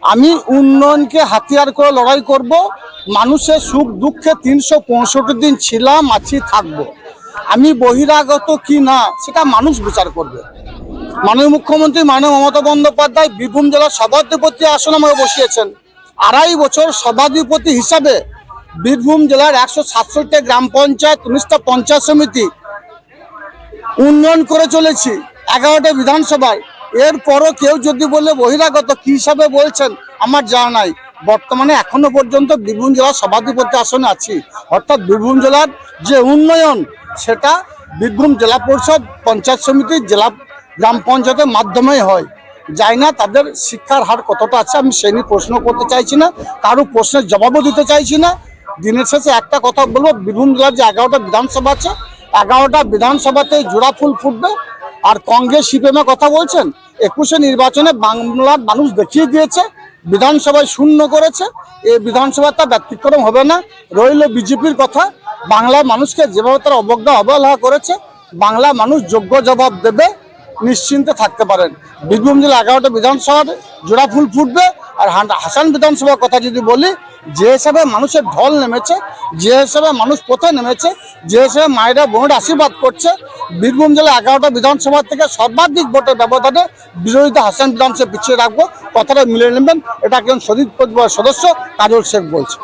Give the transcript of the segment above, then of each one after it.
আমি উন্নয়নকে হাতিয়ার করে লড়াই করব। মানুষের সুখ দুঃখে 365 দিন ছিলাম, আছি, থাকবো। আমি বহিরাগত কি না সেটা মানুষ বিচার করবে। মাননীয় মুখ্যমন্ত্রী মাননীয় মমতা বন্দ্যোপাধ্যায় বীরভূম জেলার সভাধিপতি আসনে আমাকে বসিয়েছেন। 2.5 বছর সভাধিপতি হিসাবে বীরভূম জেলার 167 গ্রাম পঞ্চায়েত, 19টা পঞ্চায়েত সমিতি উন্নয়ন করে চলেছি, 11টা বিধানসভায়। এরপরও কেউ যদি বলে বহিরাগত, কি হিসাবে বলছেন আমার জানা নাই। বর্তমানে এখনো পর্যন্ত বীরভূম জেলার সভাধিপতি আসনে আছি। অর্থাৎ বীরভূম জেলার যে উন্নয়ন সেটা বীরভূম জেলা পরিষদ, পঞ্চায়েত সমিতি, জেলা গ্রাম পঞ্চায়েতের মাধ্যমেই হয়। যাই না তাদের শিক্ষার হার কতটা আছে আমি সেই নিয়ে প্রশ্ন করতে চাইছি না, কারো প্রশ্নের জবাবও দিতে চাইছি না। দিনের শেষে একটা কথা বলবো, বীরভূম জেলার যে 11টা বিধানসভা আছে, 11টা বিধানসভাতে জোড়া ফুল ফুটবে। আর কংগ্রেস সিপিএমের কথা বলছেন, 21শে নির্বাচনে বাংলার মানুষ দেখিয়ে দিয়েছে, বিধানসভায় শূন্য করেছে। এই বিধানসভাটা ব্যতিক্রম হবে না। রইল বিজেপির কথা, বাংলার মানুষকে যেভাবে তারা অবজ্ঞা অবহেলা করেছে, বাংলা মানুষ যোগ্য জবাব দেবে, নিশ্চিন্তে থাকতে পারেন। বীরভূম জেলা 11টা বিধানসভার জোড়া ফুল ফুটবে। আর হাসান বিধানসভার কথা যদি বলি, যে হিসাবে মানুষের ঢল নেমেছে, যে হিসাবে মানুষ পথে নেমেছে, যে হিসাবে মায়েরা বোনের আশীর্বাদ করছে, বীরভূম জেলা 11টা বিধানসভা থেকে সর্বাধিক ভোটের ব্যবধানে বিরোধীতা হাসান বিধানসভা পিছিয়ে রাখবো। কথাটা মিলে নেবেন। এটা একজন শহীদ পরিবারের সদস্য কাজল শেখ বলছে।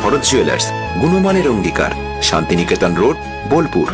ভরত জুয়েলার্স, গুণমানের অঙ্গীকার, শান্তিনিকেতন রোড, বোলপুর।